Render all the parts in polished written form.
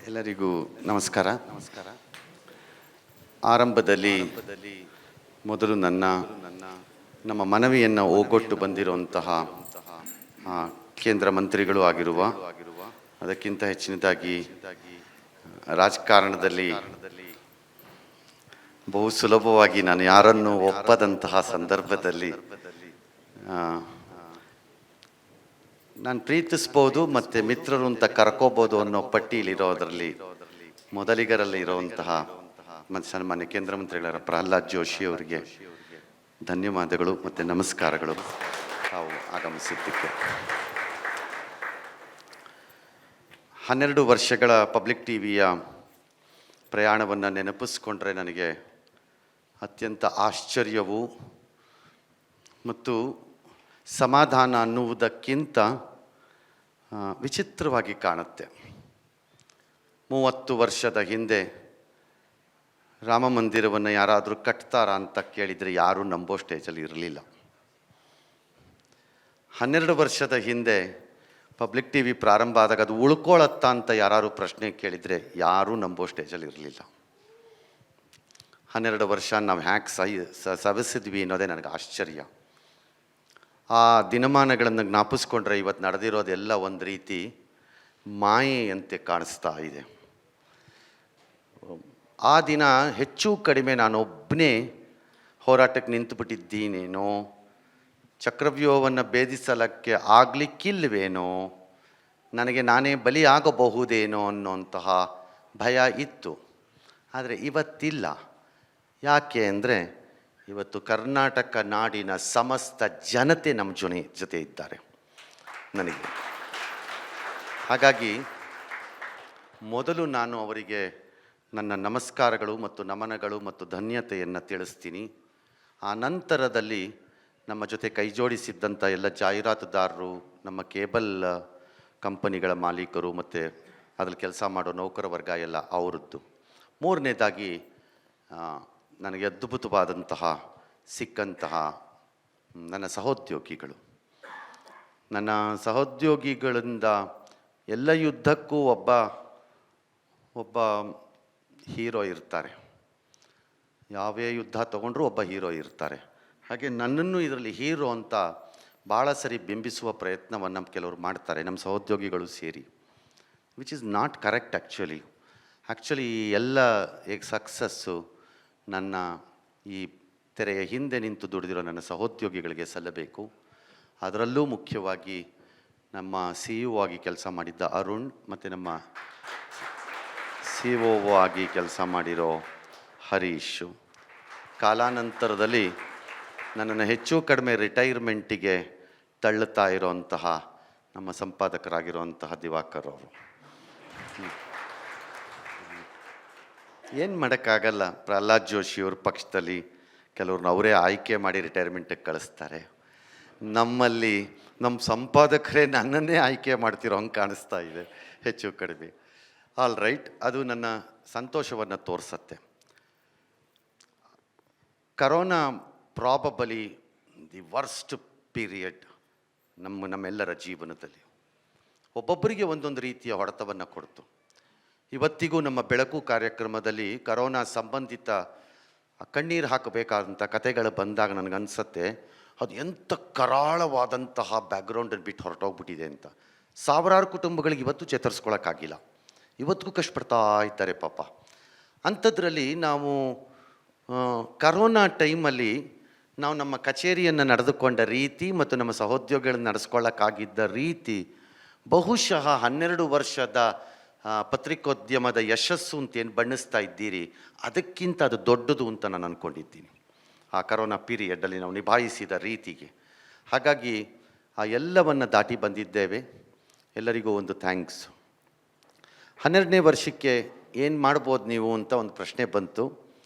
ಎಲ್ಲರಿಗೂ ನಮಸ್ಕಾರ. ಆರಂಭದಲ್ಲಿ ಮೊದಲು ನಮ್ಮ ಮನವಿಯನ್ನು ಓಗೊಟ್ಟು ಬಂದಿರುವಂತಹ ಕೇಂದ್ರ ಮಂತ್ರಿಗಳು ಆಗಿರುವ, ಅದಕ್ಕಿಂತ ಹೆಚ್ಚಿನದಾಗಿ ರಾಜಕಾರಣದಲ್ಲಿ ಬಹು ಸುಲಭವಾಗಿ ನಾನು ಯಾರನ್ನು ಒಪ್ಪದಂತಹ ಸಂದರ್ಭದಲ್ಲಿ ನಾನು ಪ್ರೀತಿಸ್ಬೋದು ಮತ್ತು ಮಿತ್ರರು ಅಂತ ಕರ್ಕೋಬೋದು ಅನ್ನೋ ಪಟ್ಟಿಯಲ್ಲಿರೋದರಲ್ಲಿ ಮೊದಲಿಗರಲ್ಲಿ ಇರುವಂತಹ ಸನ್ಮಾನ್ಯ ಕೇಂದ್ರ ಮಂತ್ರಿಗಳಾದ ಪ್ರಹ್ಲಾದ್ ಜೋಶಿ ಅವರಿಗೆ ಧನ್ಯವಾದಗಳು ಮತ್ತು ನಮಸ್ಕಾರಗಳು ತಾವು ಆಗಮಿಸಿದ್ದಕ್ಕೆ. 12 ವರ್ಷಗಳ ಪಬ್ಲಿಕ್ ಟಿವಿಯ ಪ್ರಯಾಣವನ್ನು ನೆನಪಿಸ್ಕೊಂಡ್ರೆ ನನಗೆ ಅತ್ಯಂತ ಆಶ್ಚರ್ಯವೂ ಮತ್ತು ಸಮಾಧಾನ ಅನ್ನುವುದಕ್ಕಿಂತ ವಿಚಿತ್ರವಾಗಿ ಕಾಣುತ್ತೆ. 30 ವರ್ಷದ ಹಿಂದೆ ರಾಮ ಮಂದಿರವನ್ನು ಯಾರಾದರೂ ಕಟ್ತಾರಾ ಅಂತ ಕೇಳಿದರೆ ಯಾರೂ ನಂಬೋ ಸ್ಟೇಜಲ್ಲಿ ಇರಲಿಲ್ಲ. 12 ವರ್ಷದ ಹಿಂದೆ ಪಬ್ಲಿಕ್ ಟಿ ವಿ ಪ್ರಾರಂಭ ಆದಾಗ ಅದು ಉಳ್ಕೊಳ್ಳತ್ತಾ ಅಂತ ಯಾರು ಪ್ರಶ್ನೆ ಕೇಳಿದರೆ ಯಾರೂ ನಂಬೋ ಸ್ಟೇಜಲ್ಲಿ ಇರಲಿಲ್ಲ. 12 ವರ್ಷ ನಾವು ಹ್ಯಾಕ್ ಸವಿಸಿದ್ವಿ ಅನ್ನೋದೇ ನನಗೆ ಆಶ್ಚರ್ಯ. ಆ ದಿನಮಾನಗಳನ್ನು ಜ್ಞಾಪಿಸ್ಕೊಂಡ್ರೆ ಇವತ್ತು ನಡೆದಿರೋದೆಲ್ಲ ಒಂದು ರೀತಿ ಮಾಯೆಯಂತೆ ಕಾಣಿಸ್ತಾ ಇದೆ. ಆ ದಿನ ಹೆಚ್ಚು ಕಡಿಮೆ ನಾನೊಬ್ಬನೇ ಹೋರಾಟಕ್ಕೆ ನಿಂತುಬಿಟ್ಟಿದ್ದೀನೇನೋ, ಚಕ್ರವ್ಯೂಹವನ್ನು ಭೇದಿಸಲಕ್ಕೆ ಆಗಲಿಕ್ಕಿಲ್ವೇನೋ, ನನಗೆ ನಾನೇ ಬಲಿಯಾಗಬಹುದೇನೋ ಅನ್ನೋಂತಹ ಭಯ ಇತ್ತು. ಆದರೆ ಇವತ್ತಿಲ್ಲ. ಯಾಕೆ ಅಂದರೆ ಇವತ್ತು ಕರ್ನಾಟಕ ನಾಡಿನ ಸಮಸ್ತ ಜನತೆ ನಮ್ಮ ಜೊತೆ ಇದ್ದಾರೆ ನನಗೆ. ಹಾಗಾಗಿ ಮೊದಲು ನಾನು ಅವರಿಗೆ ನನ್ನ ನಮಸ್ಕಾರಗಳು ಮತ್ತು ನಮನಗಳು ಮತ್ತು ಧನ್ಯತೆಯನ್ನು ತಿಳಿಸ್ತೀನಿ. ಆ ನಂತರದಲ್ಲಿ ನಮ್ಮ ಜೊತೆ ಕೈ ಜೋಡಿಸಿದ್ದಂಥ ಎಲ್ಲ ಜಾಹೀರಾತುದಾರರು, ನಮ್ಮ ಕೇಬಲ್ ಕಂಪನಿಗಳ ಮಾಲೀಕರು ಮತ್ತು ಅದ್ರಲ್ಲಿ ಕೆಲಸ ಮಾಡೋ ನೌಕರ ವರ್ಗ ಎಲ್ಲ ಅವರದ್ದು. ಮೂರನೇದಾಗಿ ನನಗೆ ಅದ್ಭುತವಾದಂತಹ ಸಿಕ್ಕಂತಹ ನನ್ನ ಸಹೋದ್ಯೋಗಿಗಳಿಂದ ಎಲ್ಲ ಯುದ್ಧಕ್ಕೂ ಒಬ್ಬ ಹೀರೋ ಇರ್ತಾರೆ. ಯಾವೇ ಯುದ್ಧ ತಗೊಂಡ್ರೂ ಒಬ್ಬ ಹೀರೋ ಇರ್ತಾರೆ. ಹಾಗೆ ನನ್ನನ್ನು ಇದರಲ್ಲಿ ಹೀರೋ ಅಂತ ಭಾಳ ಸರಿ ಬಿಂಬಿಸುವ ಪ್ರಯತ್ನವನ್ನು ಕೆಲವರು ಮಾಡ್ತಾರೆ, ನಮ್ಮ ಸಹೋದ್ಯೋಗಿಗಳು ಸೇರಿ, which is not correct. Actually ಎಲ್ಲ ಸಕ್ಸಸ್ಸು ನನ್ನ ಈ ತೆರೆಯ ಹಿಂದೆ ನಿಂತು ದುಡಿದಿರೋ ನನ್ನ ಸಹೋದ್ಯೋಗಿಗಳಿಗೆ ಸಲ್ಲಬೇಕು. ಅದರಲ್ಲೂ ಮುಖ್ಯವಾಗಿ ನಮ್ಮ CEO ಆಗಿ ಕೆಲಸ ಮಾಡಿದ್ದ ಅರುಣ್ ಮತ್ತು ನಮ್ಮ COO ಆಗಿ ಕೆಲಸ ಮಾಡಿರೋ ಹರೀಶು. ಕಾಲಾನಂತರದಲ್ಲಿ ನನ್ನನ್ನು ಹೆಚ್ಚು ಕಡಿಮೆ ರಿಟೈರ್ಮೆಂಟಿಗೆ ತಳ್ಳುತ್ತಾ ಇರೋಂತಹ ನಮ್ಮ ಸಂಪಾದಕರಾಗಿರುವಂತಹ ದಿವಾಕರ್ ಅವರು. ಏನು ಮಾಡೋಕ್ಕಾಗಲ್ಲ, ಪ್ರಹ್ಲಾದ್ ಜೋಶಿಯವ್ರ ಪಕ್ಷದಲ್ಲಿ ಕೆಲವ್ರನ್ನ ಅವರೇ ಆಯ್ಕೆ ಮಾಡಿ ರಿಟೈರ್ಮೆಂಟಿಗೆ ಕಳಿಸ್ತಾರೆ. ನಮ್ಮಲ್ಲಿ ನಮ್ಮ ಸಂಪಾದಕರೇ ನನ್ನನ್ನೇ ಆಯ್ಕೆ ಮಾಡ್ತಿರೋ ಹಂಗೆ ಕಾಣಿಸ್ತಾ ಇದೆ ಹೆಚ್ಚು ಕಡಿಮೆ. ಆಲ್ ರೈಟ್, ಅದು ನನ್ನ ಸಂತೋಷವನ್ನು ತೋರಿಸತ್ತೆ. Corona probably the worst period ನಮ್ಮೆಲ್ಲರ ಜೀವನದಲ್ಲಿ. ಒಬ್ಬೊಬ್ಬರಿಗೆ ಒಂದೊಂದು ರೀತಿಯ ಹೊಡೆತವನ್ನು ಕೊಡ್ತು. ಇವತ್ತಿಗೂ ನಮ್ಮ ಬೆಳಕು ಕಾರ್ಯಕ್ರಮದಲ್ಲಿ ಕರೋನಾ ಸಂಬಂಧಿತ ಕಣ್ಣೀರು ಹಾಕಬೇಕಾದಂಥ ಕತೆಗಳು ಬಂದಾಗ ನನಗನ್ಸುತ್ತೆ ಅದು ಎಂಥ ಕರಾಳವಾದಂತಹ ಬ್ಯಾಕ್ಗ್ರೌಂಡನ್ನು ಬಿಟ್ಟು ಹೊರಟೋಗ್ಬಿಟ್ಟಿದೆ ಅಂತ. ಸಾವಿರಾರು ಕುಟುಂಬಗಳಿಗೆ ಇವತ್ತು ಚೇತರಿಸ್ಕೊಳ್ಳೋಕ್ಕಾಗಿಲ್ಲ, ಇವತ್ತಿಗೂ ಕಷ್ಟಪಡ್ತಾ ಇದ್ದಾರೆ ಪಾಪ. ಅಂಥದ್ರಲ್ಲಿ ನಾವು ಕರೋನಾ ಟೈಮಲ್ಲಿ ನಾವು ನಮ್ಮ ಕಚೇರಿಯನ್ನು ನಡೆದುಕೊಂಡ ರೀತಿ ಮತ್ತು ನಮ್ಮ ಸಹೋದ್ಯೋಗಿಗಳನ್ನು ನಡೆಸ್ಕೊಳ್ಳೋಕ್ಕಾಗಿದ್ದ ರೀತಿ ಬಹುಶಃ 12 ವರ್ಷದ ಪತ್ರಿಕೋದ್ಯಮದ ಯಶಸ್ಸು ಅಂತೇನು ಬಣ್ಣಿಸ್ತಾ ಇದ್ದೀರಿ ಅದಕ್ಕಿಂತ ಅದು ದೊಡ್ಡದು ಅಂತ ನಾನು ಅಂದ್ಕೊಂಡಿದ್ದೀನಿ ಆ ಕರೋನಾ ಪೀರಿಯಡ್ಡಲ್ಲಿ ನಾವು ನಿಭಾಯಿಸಿದ ರೀತಿಗೆ. ಹಾಗಾಗಿ ಆ ಎಲ್ಲವನ್ನು ದಾಟಿ ಬಂದಿದ್ದೇವೆ. ಎಲ್ಲರಿಗೂ ಒಂದು ಥ್ಯಾಂಕ್ಸ್. 12ನೇ ವರ್ಷಕ್ಕೆ ಏನು ಮಾಡ್ಬೋದು ನೀವು ಅಂತ ಒಂದು ಪ್ರಶ್ನೆ ಬಂತು.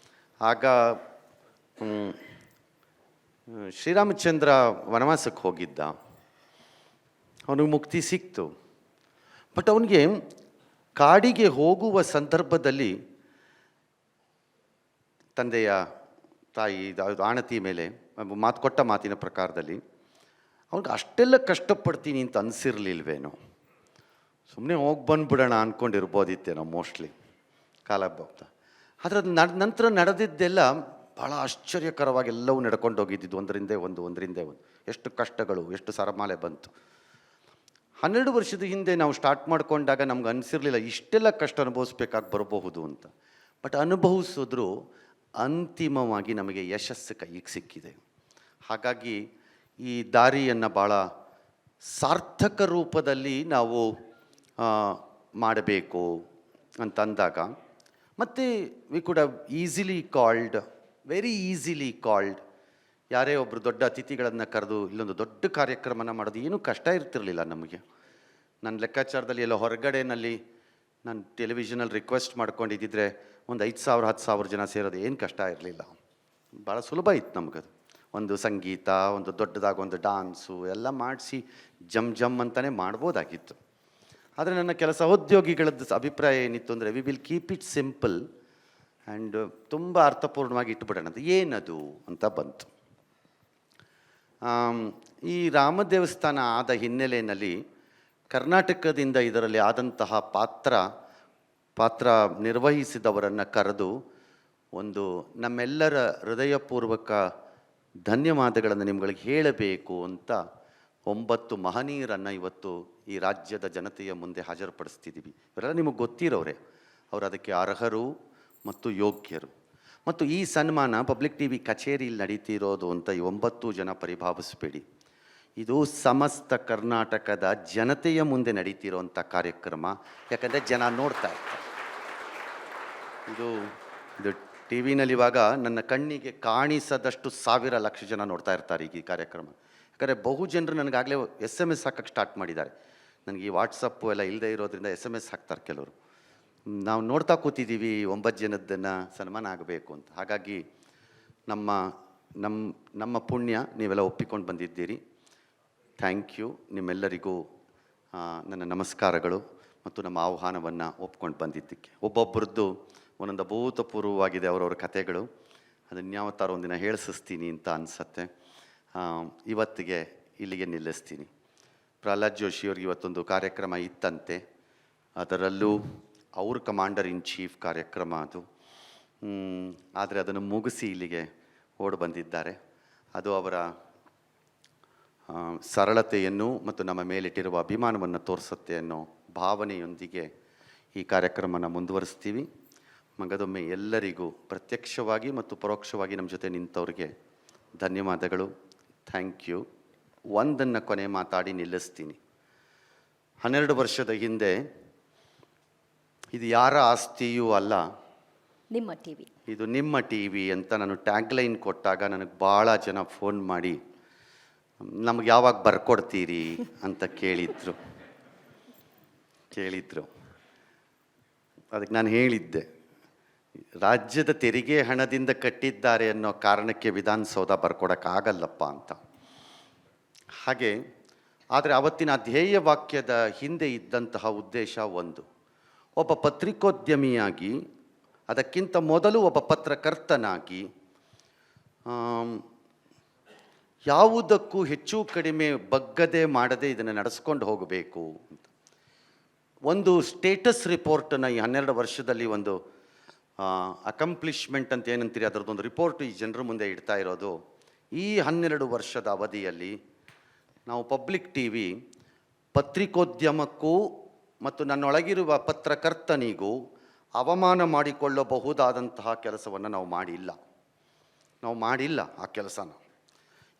ಆಗ ಶ್ರೀರಾಮಚಂದ್ರ ವನವಾಸಕ್ಕೆ ಹೋಗಿದ್ದ, ಅವನಿಗೆ ಮುಕ್ತಿ ಸಿಕ್ತು. ಬಟ್ ಅವನಿಗೆ ಕಾಡಿಗೆ ಹೋಗುವ ಸಂದರ್ಭದಲ್ಲಿ ತಂದೆಯ ತಾಯಿ ಆಣತಿ ಮೇಲೆ ಕೊಟ್ಟ ಮಾತಿನ ಪ್ರಕಾರದಲ್ಲಿ ಅವ್ನಿಗೆ ಅಷ್ಟೆಲ್ಲ ಕಷ್ಟಪಡ್ತೀನಿ ಅಂತ ಅನಿಸಿರ್ಲಿಲ್ವೇನೋ. ಸುಮ್ಮನೆ ಹೋಗಿ ಬಂದುಬಿಡೋಣ ಅಂದ್ಕೊಂಡಿರ್ಬೋದಿತ್ತೇನೋ ಮೋಸ್ಟ್ಲಿ ಕಾಲ ಹೋಗ್ತಾ. ಆದರೆ ಅದು ನಂತರ ನಡೆದಿದ್ದೆಲ್ಲ ಭಾಳ ಆಶ್ಚರ್ಯಕರವಾಗಿ ಎಲ್ಲವೂ ನಡ್ಕೊಂಡು ಹೋಗಿದ್ದಿದ್ದು, ಒಂದರಿಂದೇ ಒಂದು. ಎಷ್ಟು ಕಷ್ಟಗಳು, ಎಷ್ಟು ಸರಮಾಲೆ ಬಂತು. 12 ವರ್ಷದ ಹಿಂದೆ ನಾವು ಸ್ಟಾರ್ಟ್ ಮಾಡ್ಕೊಂಡಾಗ ನಮ್ಗೆ ಅನಿಸಿರಲಿಲ್ಲ ಇಷ್ಟೆಲ್ಲ ಕಷ್ಟ ಅನುಭವಿಸ್ಬೇಕಾಗಿ ಬರಬಹುದು ಅಂತ. ಬಟ್ ಅನುಭವಿಸಿದ್ರು ಅಂತಿಮವಾಗಿ ನಮಗೆ ಯಶಸ್ಸು ಕೈಗೆ ಸಿಕ್ಕಿದೆ. ಹಾಗಾಗಿ ಈ ದಾರಿಯನ್ನು ಭಾಳ ಸಾರ್ಥಕ ರೂಪದಲ್ಲಿ ನಾವು ಮಾಡಬೇಕು ಅಂತಂದಾಗ, ಮತ್ತು we could have very easily called ಯಾರೇ ಒಬ್ಬರು ದೊಡ್ಡ ಅತಿಥಿಗಳನ್ನು ಕರೆದು ಇಲ್ಲೊಂದು ದೊಡ್ಡ ಕಾರ್ಯಕ್ರಮನ ಮಾಡೋದು ಏನೂ ಕಷ್ಟ ಇರ್ತಿರಲಿಲ್ಲ ನಮಗೆ. ನನ್ನ ಲೆಕ್ಕಾಚಾರದಲ್ಲಿ ಎಲ್ಲ ಹೊರಗಡೆನಲ್ಲಿ ನಾನು ಟೆಲಿವಿಷನಲ್ಲಿ ರಿಕ್ವೆಸ್ಟ್ ಮಾಡ್ಕೊಂಡಿದ್ದಿದ್ರೆ ಒಂದು 5,000 10,000 ಜನ ಸೇರೋದು ಏನು ಕಷ್ಟ ಇರಲಿಲ್ಲ. ಭಾಳ ಸುಲಭ ಇತ್ತು ನಮಗದು. ಒಂದು ಸಂಗೀತ, ಒಂದು ದೊಡ್ಡದಾಗಿ ಒಂದು ಡಾನ್ಸು ಎಲ್ಲ ಮಾಡಿಸಿ ಜಮ್ ಅಂತಲೇ ಮಾಡ್ಬೋದಾಗಿತ್ತು. ಆದರೆ ನನ್ನ ಕೆಲ ಸಹೋದ್ಯೋಗಿಗಳದ್ದು ಅಭಿಪ್ರಾಯ ಏನಿತ್ತು ಅಂದರೆ, we will keep it simple and ತುಂಬ ಅರ್ಥಪೂರ್ಣವಾಗಿ ಇಟ್ಬಿಡೋಣ ಅಂತ. ಏನದು ಅಂತ ಬಂತು. ಈ ರಾಮ ದೇವಸ್ಥಾನ ಆದ ಹಿನ್ನೆಲೆಯಲ್ಲಿ ಕರ್ನಾಟಕದಿಂದ ಇದರಲ್ಲಿ ಆದಂತಹ ಪಾತ್ರ ನಿರ್ವಹಿಸಿದವರನ್ನು ಕರೆದು ಒಂದು ನಮ್ಮೆಲ್ಲರ ಹೃದಯಪೂರ್ವಕ ಧನ್ಯವಾದಗಳನ್ನು ನಿಮ್ಗಳಿಗೆ ಹೇಳಬೇಕು ಅಂತ 9 ಮಹನೀಯರನ್ನು ಇವತ್ತು ಈ ರಾಜ್ಯದ ಜನತೆಯ ಮುಂದೆ ಹಾಜರುಪಡಿಸ್ತಿದ್ದೀವಿ. ಇವರೆಲ್ಲ ನಿಮಗೆ ಗೊತ್ತಿರೋರೆ, ಅವರು ಅದಕ್ಕೆ ಅರ್ಹರು ಮತ್ತು ಯೋಗ್ಯರು. ಮತ್ತು ಈ ಸನ್ಮಾನ ಪಬ್ಲಿಕ್ ಟಿ ವಿ ಕಚೇರಿಯಲ್ಲಿ ನಡೀತಿರೋದು ಅಂತ ಈ 9 ಜನ ಪರಿಭಾವಿಸಬೇಡಿ. ಇದು ಸಮಸ್ತ ಕರ್ನಾಟಕದ ಜನತೆಯ ಮುಂದೆ ನಡೀತಿರೋಂಥ ಕಾರ್ಯಕ್ರಮ. ಯಾಕಂದರೆ ಜನ ನೋಡ್ತಾ ಇರ್ತಾರೆ. ಇದು ಟಿ ವಿನಲ್ಲಿ ಇವಾಗ ನನ್ನ ಕಣ್ಣಿಗೆ ಕಾಣಿಸದಷ್ಟು 1,000 ಲಕ್ಷ ಜನ ನೋಡ್ತಾ ಇರ್ತಾರೆ ಈ ಕಾರ್ಯಕ್ರಮ. ಯಾಕಂದರೆ ಬಹು ಜನರು ನನಗಾಗಲೇ SMS ಹಾಕಕ್ಕೆ ಸ್ಟಾರ್ಟ್ ಮಾಡಿದ್ದಾರೆ. ನನಗೆ ಈ ವಾಟ್ಸಪ್ಪು ಎಲ್ಲ ಇಲ್ಲದೆ ಇರೋದ್ರಿಂದ SMS ಹಾಕ್ತಾರೆ ಕೆಲವರು. ನಾವು ನೋಡ್ತಾ ಕೂತಿದ್ದೀವಿ 9 ಜನದ್ದನ್ನು ಸನ್ಮಾನ ಆಗಬೇಕು ಅಂತ. ಹಾಗಾಗಿ ನಮ್ಮ ಪುಣ್ಯ ನೀವೆಲ್ಲ ಒಪ್ಪಿಕೊಂಡು ಬಂದಿದ್ದೀರಿ. Thank you. ನಿಮ್ಮೆಲ್ಲರಿಗೂ ನನ್ನ ನಮಸ್ಕಾರಗಳು ಮತ್ತು ನಮ್ಮ ಆಹ್ವಾನವನ್ನು ಒಪ್ಕೊಂಡು ಬಂದಿದ್ದಕ್ಕೆ. ಒಬ್ಬೊಬ್ಬರದ್ದು ಒಂದೊಂದು ಅಭೂತಪೂರ್ವವಾಗಿದೆ ಅವರವ್ರ ಕಥೆಗಳು. ಅದನ್ನು ಯಾವ ಥರ ಒಂದಿನ ಹೇಳಿಸ್ತೀನಿ ಅಂತ ಅನಿಸತ್ತೆ. ಇವತ್ತಿಗೆ ಇಲ್ಲಿಗೆ ನಿಲ್ಲಿಸ್ತೀನಿ. ಪ್ರಹ್ಲಾದ್ ಜೋಶಿಯವ್ರಿಗೆ ಇವತ್ತೊಂದು ಕಾರ್ಯಕ್ರಮ ಇತ್ತಂತೆ, ಅದರಲ್ಲೂ ಅವ್ರ ಕಮಾಂಡರ್ ಇನ್ ಚೀಫ್ ಕಾರ್ಯಕ್ರಮ ಅದು. ಆದರೆ ಅದನ್ನು ಮುಗಿಸಿ ಇಲ್ಲಿಗೆ ಓಡಿ ಬಂದಿದ್ದಾರೆ. ಅದು ಅವರ ಸರಳತೆಯನ್ನು ಮತ್ತು ನಮ್ಮ ಮೇಲಿಟ್ಟಿರುವ ಅಭಿಮಾನವನ್ನು ತೋರಿಸುತ್ತೆ ಅನ್ನೋ ಭಾವನೆಯೊಂದಿಗೆ ಈ ಕಾರ್ಯಕ್ರಮನ ಮುಂದುವರಿಸ್ತೀವಿ. ಮಗದೊಮ್ಮೆ ಎಲ್ಲರಿಗೂ ಪ್ರತ್ಯಕ್ಷವಾಗಿ ಮತ್ತು ಪರೋಕ್ಷವಾಗಿ ನಮ್ಮ ಜೊತೆ ನಿಂತವ್ರಿಗೆ ಧನ್ಯವಾದಗಳು. Thank you. ಒಂದನ್ನು ಕೊನೆ ಮಾತಾಡಿ ನಿಲ್ಲಿಸ್ತೀನಿ. 12 ವರ್ಷದ ಹಿಂದೆ ಇದು ಯಾರ ಆಸ್ತಿಯೂ ಅಲ್ಲ, ನಿಮ್ಮ ಟಿವಿ, ಇದು ನಿಮ್ಮ ಟಿವಿ ಅಂತ ನಾನು ಟ್ಯಾಗ್ಲೈನ್ ಕೊಟ್ಟಾಗ ನನಗೆ ಭಾಳ ಜನ ಫೋನ್ ಮಾಡಿ ನಮ್ಗೆ ಯಾವಾಗ ಬರ್ಕೊಡ್ತೀರಿ ಅಂತ ಕೇಳಿದ್ರು. ಅದಕ್ಕೆ ನಾನು ಹೇಳಿದ್ದೆ, ರಾಜ್ಯದ ತೆರಿಗೆ ಹಣದಿಂದ ಕಟ್ಟಿದ್ದಾರೆ ಅನ್ನೋ ಕಾರಣಕ್ಕೆ ವಿಧಾನಸೌಧ ಬರ್ಕೊಡೋಕ್ಕಾಗಲ್ಲಪ್ಪ ಅಂತ. ಹಾಗೆ ಆದರೆ ಆವತ್ತಿನ ಧ್ಯೇಯ ವಾಕ್ಯದ ಹಿಂದೆ ಇದ್ದಂತಹ ಉದ್ದೇಶ ಒಂದು, ಒಬ್ಬ ಪತ್ರಿಕೋದ್ಯಮಿಯಾಗಿ, ಅದಕ್ಕಿಂತ ಮೊದಲು ಒಬ್ಬ ಪತ್ರಕರ್ತನಾಗಿ ಯಾವುದಕ್ಕೂ ಹೆಚ್ಚು ಕಡಿಮೆ ಬಗ್ಗದೆ ಮಾಡದೆ ಇದನ್ನು ನಡೆಸ್ಕೊಂಡು ಹೋಗಬೇಕು ಅಂತ. ಒಂದು ಸ್ಟೇಟಸ್ ರಿಪೋರ್ಟನ್ನು ಈ 12 ವರ್ಷದಲ್ಲಿ ಒಂದು ಅಕಂಪ್ಲಿಷ್ಮೆಂಟ್ ಅಂತ ಏನಂತೀರಿ, ಅದರದ್ದೊಂದು ರಿಪೋರ್ಟ್ ಈ ಜನರ ಮುಂದೆ ಇಡ್ತಾ ಇರೋದು. ಈ 12 ವರ್ಷದ ಅವಧಿಯಲ್ಲಿ ನಾವು ಪಬ್ಲಿಕ್ ಟಿ ವಿ ಪತ್ರಿಕೋದ್ಯಮಕ್ಕೂ ಮತ್ತು ನನ್ನೊಳಗಿರುವ ಪತ್ರಕರ್ತನಿಗೂ ಅವಮಾನ ಮಾಡಿಕೊಳ್ಳಬಹುದಾದಂತಹ ಕೆಲಸವನ್ನು ನಾವು ಮಾಡಿಲ್ಲ. ಆ ಕೆಲಸನ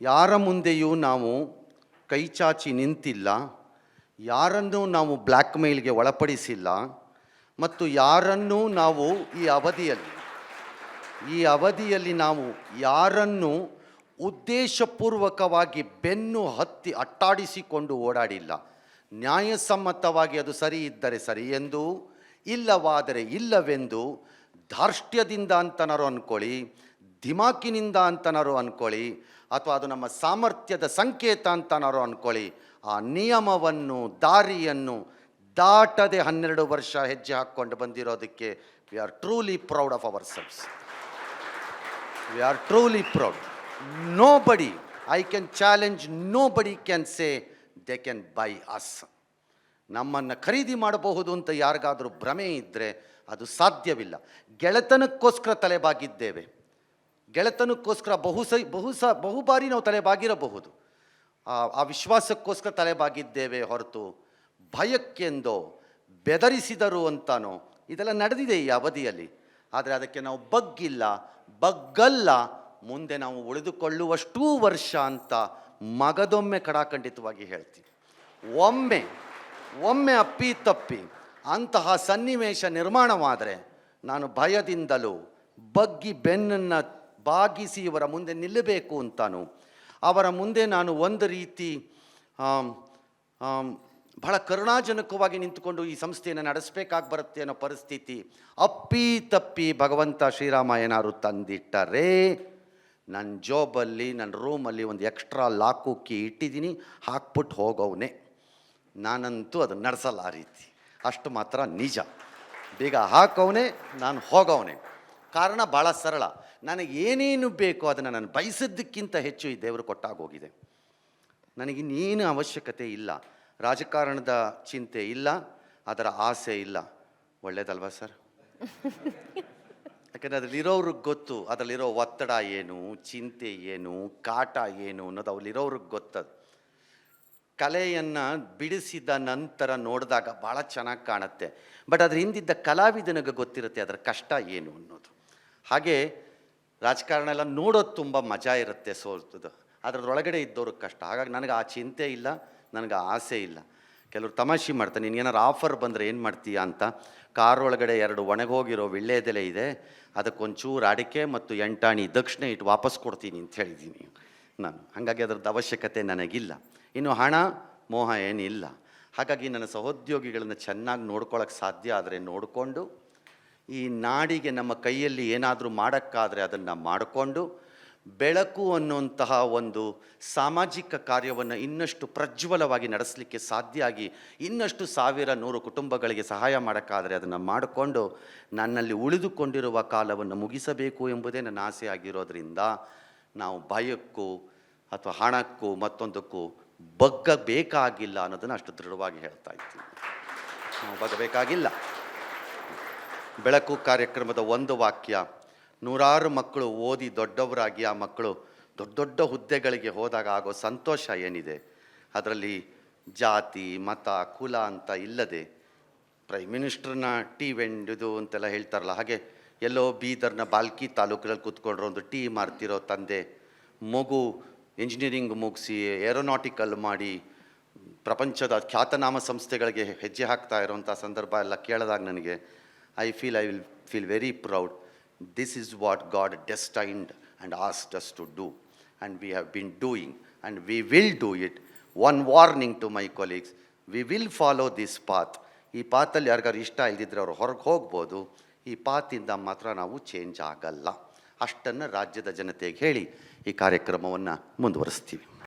ಯಾರ ಮುಂದೆಯೂ ನಾವು ಕೈಚಾಚಿ ನಿಂತಿಲ್ಲ, ಯಾರನ್ನೂ ನಾವು ಬ್ಲ್ಯಾಕ್ ಮೇಲ್ಗೆ ಒಳಪಡಿಸಿಲ್ಲ, ಮತ್ತು ಯಾರನ್ನೂ ನಾವು ಈ ಅವಧಿಯಲ್ಲಿ ನಾವು ಯಾರನ್ನೂ ಉದ್ದೇಶಪೂರ್ವಕವಾಗಿ ಬೆನ್ನು ಹತ್ತಿ ಅಟ್ಟಾಡಿಸಿಕೊಂಡು ಓಡಾಡಿಲ್ಲ. ನ್ಯಾಯಸಮ್ಮತವಾಗಿ ಅದು ಸರಿ ಇದ್ದರೆ ಸರಿ ಎಂದು, ಇಲ್ಲವಾದರೆ ಇಲ್ಲವೆಂದು, ಧಾರ್ಷ್ಟ್ಯದಿಂದ ಅಂತನಾರು ಅಂದ್ಕೊಳ್ಳಿ, ಧಿಮಾಕಿನಿಂದ ಅಂತನಾರು ಅಂದ್ಕೊಳ್ಳಿ, ಅಥವಾ ಅದು ನಮ್ಮ ಸಾಮರ್ಥ್ಯದ ಸಂಕೇತ ಅಂತನಾರು ಅಂದ್ಕೊಳ್ಳಿ, ಆ ನಿಯಮವನ್ನು ದಾರಿಯನ್ನು ದಾಟದೆ 12 ವರ್ಷ ಹೆಜ್ಜೆ ಹಾಕ್ಕೊಂಡು ಬಂದಿರೋದಕ್ಕೆ we are truly proud of ourselves. We are truly proud. I can challenge, nobody can say they can buy us. ನಮ್ಮನ್ನು ಖರೀದಿ ಮಾಡಬಹುದು ಅಂತ ಯಾರಿಗಾದರೂ ಭ್ರಮೆ ಇದ್ದರೆ ಅದು ಸಾಧ್ಯವಿಲ್ಲ. ಗೆಳೆತನಕ್ಕೋಸ್ಕರ ತಲೆಬಾಗಿದ್ದೇವೆ, ಗೆಳೆತನಕ್ಕೋಸ್ಕರ ಬಹು ಬಾರಿ ನಾವು ತಲೆಬಾಗಿರಬಹುದು. ಆ ವಿಶ್ವಾಸಕ್ಕೋಸ್ಕರ ತಲೆಬಾಗಿದ್ದೇವೆ ಹೊರತು ಭಯಕ್ಕೆಂದೋ ಬೆದರಿಸಿದರು ಅಂತಾನೋ ಇದೆಲ್ಲ ನಡೆದಿದೆ ಈ ಅವಧಿಯಲ್ಲಿ. ಆದರೆ ಅದಕ್ಕೆ ನಾವು ಬಗ್ಗಲ್ಲ, ಮುಂದೆ ನಾವು ಉಳಿದುಕೊಳ್ಳುವಷ್ಟೂ ವರ್ಷ ಅಂತ ಮಗದೊಮ್ಮೆ ಕಡಾಖಂಡಿತವಾಗಿ ಹೇಳ್ತೀವಿ. ಒಮ್ಮೆ ಅಪ್ಪಿತಪ್ಪಿ ಅಂತಹ ಸನ್ನಿವೇಶ ನಿರ್ಮಾಣವಾದರೆ ನಾನು ಭಯದಿಂದಲೂ ಬೆನ್ನನ್ನು ಬಾಗಿಸಿ ಇವರ ಮುಂದೆ ನಿಲ್ಲಬೇಕು ಅಂತಾನು, ಅವರ ಮುಂದೆ ನಾನು ಒಂದು ರೀತಿ ಬಹಳ ಕರುಣಾಜನಕವಾಗಿ ನಿಂತುಕೊಂಡು ಈ ಸಂಸ್ಥೆಯನ್ನು ನಡೆಸಬೇಕಾಗಿ ಬರುತ್ತೆ ಅನ್ನೋ ಪರಿಸ್ಥಿತಿ ಅಪ್ಪಿತಪ್ಪಿ ಭಗವಂತ ಶ್ರೀರಾಮ ಏನಾದ್ರು ತಂದಿಟ್ಟರೆ ನನ್ನ ಜಾಬಲ್ಲಿ ನನ್ನ ರೂಮಲ್ಲಿ ಒಂದು ಎಕ್ಸ್ಟ್ರಾ ಲಾಕು ಕೀ ಇಟ್ಟಿದ್ದೀನಿ, ಹಾಕ್ಬಿಟ್ಟು ಹೋಗೋವನೇ. ನಾನಂತೂ ಅದನ್ನು ನಡೆಸಲ್ಲ ಆ ರೀತಿ, ಅಷ್ಟು ಮಾತ್ರ ನಿಜ. ಬೇಗ ಹಾಕೋವನೇ, ನಾನು ಹೋಗೋವನೇ. ಕಾರಣ ಭಾಳ ಸರಳ, ನನಗೆ ಏನೇನು ಬೇಕೋ ಅದನ್ನು ನಾನು ಬಯಸಿದ್ದಕ್ಕಿಂತ ಹೆಚ್ಚು ಈ ದೇವರು ಕೊಟ್ಟಾಗೋಗಿದೆ. ನನಗಿನ್ನೇನು ಅವಶ್ಯಕತೆ ಇಲ್ಲ, ರಾಜಕಾರಣದ ಚಿಂತೆ ಇಲ್ಲ, ಅದರ ಆಸೆ ಇಲ್ಲ. ಒಳ್ಳೇದಲ್ವಾ ಸರ್? ಯಾಕಂದರೆ ಅದರಲ್ಲಿರೋವ್ರಿಗೆ ಗೊತ್ತು, ಅದರಲ್ಲಿರೋ ಒತ್ತಡ ಏನು, ಚಿಂತೆ ಏನು, ಕಾಟ ಏನು ಅನ್ನೋದು ಅವರಲ್ಲಿರೋವ್ರಿಗೆ ಗೊತ್ತದು. ಕಲೆಯನ್ನು ಬಿಡಿಸಿದ ನಂತರ ನೋಡಿದಾಗ ಭಾಳ ಚೆನ್ನಾಗಿ ಕಾಣುತ್ತೆ, ಬಟ್ ಅದ್ರ ಹಿಂದಿದ್ದ ಕಲಾವಿದನಿಗೆ ಗೊತ್ತಿರುತ್ತೆ ಅದರ ಕಷ್ಟ ಏನು ಅನ್ನೋದು. ಹಾಗೆ ರಾಜಕಾರಣ ಎಲ್ಲ ನೋಡೋದು ತುಂಬ ಮಜಾ ಇರುತ್ತೆ, ಸೋಲ್ತದು ಅದರೊಳಗಡೆ ಇದ್ದವ್ರಿಗೆ ಕಷ್ಟ. ಹಾಗಾಗಿ ನನಗೆ ಆ ಚಿಂತೆ ಇಲ್ಲ, ನನಗೆ ಆಸೆ ಇಲ್ಲ. ಕೆಲವರು ತಮಾಷೆ ಮಾಡ್ತಾರೆ, ನಿನಗೇನಾರು ಆಫರ್ ಬಂದರೆ ಏನು ಮಾಡ್ತೀಯ ಅಂತ. ಕಾರೊಳಗಡೆ 2 ಒಣಗೋಗಿರೋ ವಿಳ್ಳೆದೆಲೆ ಇದೆ, ಅದಕ್ಕೊಂಚೂರು ಅಡಿಕೆ ಮತ್ತು 8 ಆಣಿ ದಕ್ಷಿಣ ಇಟ್ಟು ವಾಪಸ್ ಕೊಡ್ತೀನಿ ಅಂತ ಹೇಳಿದ್ದೀನಿ ನಾನು. ಹಾಗಾಗಿ ಅದರದ್ದು ಅವಶ್ಯಕತೆ ನನಗಿಲ್ಲ. ಇನ್ನು ಹಣ ಮೋಹ ಏನಿಲ್ಲ. ಹಾಗಾಗಿ ನನ್ನ ಸಹೋದ್ಯೋಗಿಗಳನ್ನು ಚೆನ್ನಾಗಿ ನೋಡ್ಕೊಳ್ಳೋಕ್ಕೆ ಸಾಧ್ಯ ಆದರೆ ನೋಡಿಕೊಂಡು, ಈ ನಾಡಿಗೆ ನಮ್ಮ ಕೈಯಲ್ಲಿ ಏನಾದರೂ ಮಾಡೋಕ್ಕಾದರೆ ಅದನ್ನು ಮಾಡಿಕೊಂಡು, ಬೆಳಕು ಅನ್ನುವಂತಹ ಒಂದು ಸಾಮಾಜಿಕ ಕಾರ್ಯವನ್ನು ಇನ್ನಷ್ಟು ಪ್ರಜ್ವಲವಾಗಿ ನಡೆಸಲಿಕ್ಕೆ ಸಾಧ್ಯ ಆಗಿ ಇನ್ನಷ್ಟು 1000-100 ಕುಟುಂಬಗಳಿಗೆ ಸಹಾಯ ಮಾಡೋಕ್ಕಾದರೆ ಅದನ್ನು ಮಾಡಿಕೊಂಡು ನನ್ನಲ್ಲಿ ಉಳಿದುಕೊಂಡಿರುವ ಕಾಲವನ್ನು ಮುಗಿಸಬೇಕು ಎಂಬುದೇ ನನ್ನ ಆಸೆ ಆಗಿರೋದ್ರಿಂದ ನಾವು ಭಯಕ್ಕೂ ಅಥವಾ ಹಣಕ್ಕೂ ಮತ್ತೊಂದಕ್ಕೂ ಬಗ್ಗಬೇಕಾಗಿಲ್ಲ ಅನ್ನೋದನ್ನು ಅಷ್ಟು ದೃಢವಾಗಿ ಹೇಳ್ತಾ ಇದ್ದೀನಿ. ನಾವು ಬಗ್ಗಬೇಕಾಗಿಲ್ಲ. ಬೆಳಕು ಕಾರ್ಯಕ್ರಮದ ಒಂದು ವಾಕ್ಯ, 100 ಮಕ್ಕಳು ಓದಿ ದೊಡ್ಡವರಾಗಿ ಆ ಮಕ್ಕಳು ದೊಡ್ಡ ದೊಡ್ಡ ಹುದ್ದೆಗಳಿಗೆ ಹೋದಾಗ ಆಗೋ ಸಂತೋಷ ಏನಿದೆ, ಅದರಲ್ಲಿ ಜಾತಿ ಮತ ಕುಲ ಅಂತ ಇಲ್ಲದೆ, ಪ್ರೈಮ್ ಮಿನಿಸ್ಟ್ರನ್ನ ಟೀ ವೆಂಡಿದು ಅಂತೆಲ್ಲ ಹೇಳ್ತಾರಲ್ಲ, ಹಾಗೆ ಎಲ್ಲೋ ಬೀದರ್ನ ಬಾಲ್ಕಿ ತಾಲೂಕಿನಲ್ಲಿ ಕೂತ್ಕೊಂಡ್ರೆ ಒಂದು ಟೀ ಮಾರ್ತಿರೋ ತಂದೆ ಮಗು ಇಂಜಿನಿಯರಿಂಗ್ ಮುಗಿಸಿ ಏರೋನಾಟಿಕಲ್ ಮಾಡಿ ಪ್ರಪಂಚದ ಖ್ಯಾತನಾಮ ಸಂಸ್ಥೆಗಳಿಗೆ ಹೆಜ್ಜೆ ಹಾಕ್ತಾ ಇರೋವಂಥ ಸಂದರ್ಭ ಎಲ್ಲ ಕೇಳಿದಾಗ ನನಗೆ I will feel very proud. This is what God destined and asked us to do, and we have been doing, and we will do it. One warning to my colleagues, we will follow this path. ಈ ಪಾತಲ್ಲಿ ಯಾರಿಗಾರು ಇಷ್ಟ ಇಲ್ದಿದ್ರೆ ಅವರು ಹೊರಗೆ ಹೋಗ್ಬೋದು, ಈ ಪಾತಿಂದ ಮಾತ್ರ ನಾವು ಚೇಂಜ್ ಆಗಲ್ಲ. ಅಷ್ಟನ್ನು ರಾಜ್ಯದ ಜನತೆಗೆ ಹೇಳಿ ಈ ಕಾರ್ಯಕ್ರಮವನ್ನು ಮುಂದುವರಿಸ್ತೀವಿ.